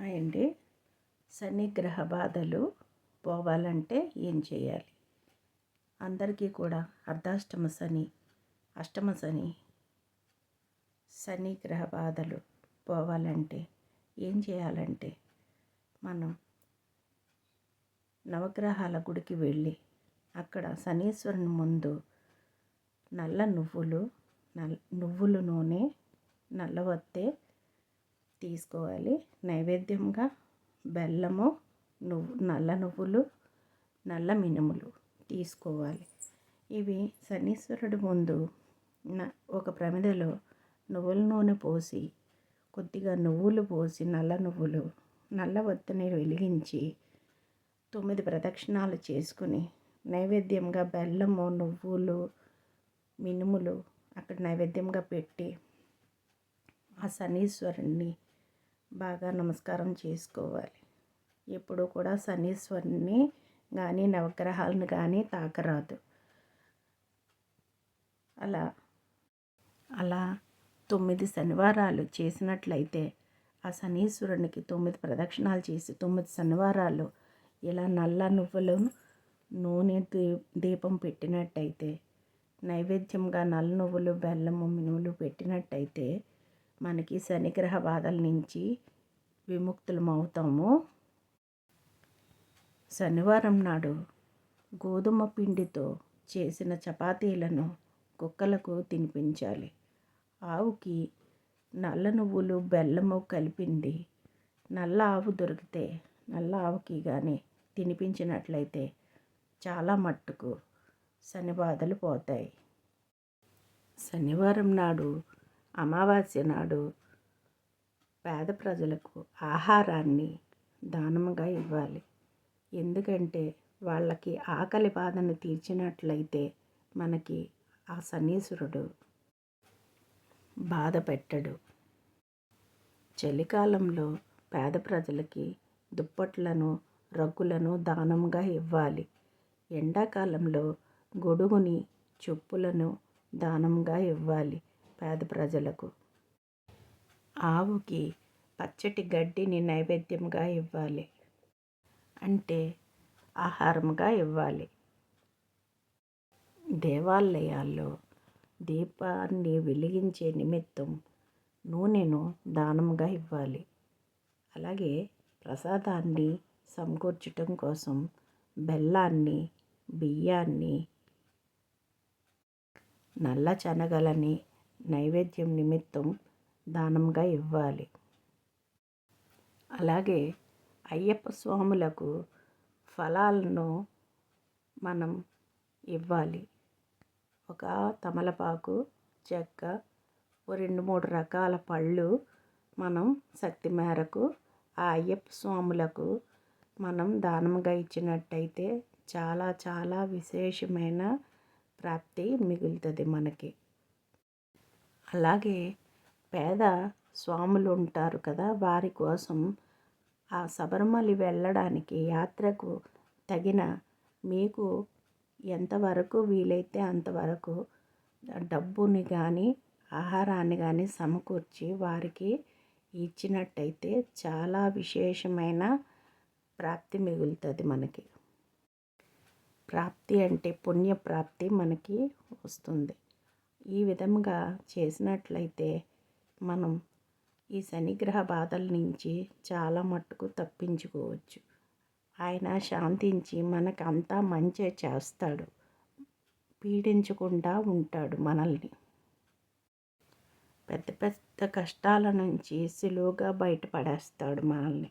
Hi అండి. శని గ్రహ బాధలు పోవాలంటే ఏం చేయాలి? అందరికీ కూడా అర్ధాష్టమ శని, అష్టమ శని, శని గ్రహ బాధలు పోవాలంటే ఏం చేయాలంటే మనం నవగ్రహాల గుడికి వెళ్ళి అక్కడ శనీశ్వరుని ముందు నల్ల నువ్వుల నూనె, నల్లవత్తే తీసుకోవాలి. నైవేద్యంగా బెల్లము, నల్ల నువ్వులు, నల్ల మినుములు తీసుకోవాలి. ఇవి శనీశ్వరుడి ముందు ఒక ప్రమిదలో నువ్వుల నూనె పోసి, కొద్దిగా నువ్వులు పోసి, నల్ల వత్తిని వెలిగించి 9 ప్రదక్షిణాలు చేసుకుని నైవేద్యంగా బెల్లము, నువ్వులు, మినుములు అక్కడ నైవేద్యంగా పెట్టి ఆ శనీశ్వరుణ్ణి బాగా నమస్కారం చేసుకోవాలి. ఎప్పుడు కూడా శనీశ్వరుని కానీ నవగ్రహాలను కానీ తాకరాదు. అలా 9 శనివారాలు చేసినట్లయితే ఆ శనీశ్వరునికి 9 ప్రదక్షిణాలు చేసి 9 శనివారాలు ఇలా నల్ల నువ్వులు నూనె దీపం పెట్టినట్టయితే, నైవేద్యంగా నల్ల నువ్వులు, బెల్లము, మినుములు పెట్టినట్టయితే మనకి శనిగ్రహ బాధల నుంచి విముక్తులమవుతాము. శనివారం నాడు గోధుమ పిండితో చేసిన చపాతీలను కుక్కలకు తినిపించాలి. ఆవుకి నల్ల నువ్వులు, బెల్లము కలిపింది నల్ల ఆవు దొరికితే నల్ల ఆవుకి కానీ తినిపించినట్లయితే చాలా మట్టుకు శని బాధలు పోతాయి. శనివారం నాడు, అమావాస్య నాడు పేద ప్రజలకు ఆహారాన్ని దానముగా ఇవ్వాలి. ఎందుకంటే వాళ్ళకి ఆకలి బాధను తీర్చినట్లయితే మనకి ఆ శనీశ్వరుడు బాధ పెట్టడు. చలికాలంలో పేద ప్రజలకి దుప్పట్లను, రగ్గులను దానంగా ఇవ్వాలి. ఎండాకాలంలో గొడుగుని, చెప్పులను దానంగా ఇవ్వాలి పేద ప్రజలకు. ఆవుకి పచ్చటి గడ్డిని నైవేద్యంగా ఇవ్వాలి, అంటే ఆహారంగా ఇవ్వాలి. దేవాలయాల్లో దీపాన్ని వెలిగించే నిమిత్తం నూనెను దానంగా ఇవ్వాలి. అలాగే ప్రసాదాన్ని సమకూర్చటం కోసం బెల్లాన్ని, బియ్యాన్ని, నల్ల శనగలని నైవేద్యం నిమిత్తం దానంగా ఇవ్వాలి. అలాగే అయ్యప్ప స్వాములకు ఫలాలను మనం ఇవ్వాలి. ఒక తమలపాకు, చెక్క, 2-3 రకాల పళ్ళు మనం శక్తి మేరకు ఆ అయ్యప్ప స్వాములకు మనం దానంగా ఇచ్చినట్టయితే చాలా చాలా విశేషమైన ప్రాప్తి మిగులుతుంది మనకి. అలాగే పేద స్వాములు ఉంటారు కదా, వారి కోసం ఆ శబరిమల వెళ్ళడానికి యాత్రకు తగిన మీకు ఎంతవరకు వీలైతే అంతవరకు డబ్బుని కానీ ఆహారాన్ని కానీ సమకూర్చి వారికి ఇచ్చినట్టయితే చాలా విశేషమైన ప్రాప్తి మిగులుతుంది మనకి. ప్రాప్తి అంటే పుణ్యప్రాప్తి మనకి వస్తుంది. ఈ విధంగా చేసినట్లయితే మనం ఈ శనిగ్రహ బాధల నుంచి చాలా మట్టుకు తప్పించుకోవచ్చు. ఆయన శాంతించి మనకంతా మంచి చేస్తాడు, పీడించకుండా ఉంటాడు మనల్ని. పెద్ద పెద్ద కష్టాల నుంచి సులువుగా బయటపడేస్తాడు మనల్ని.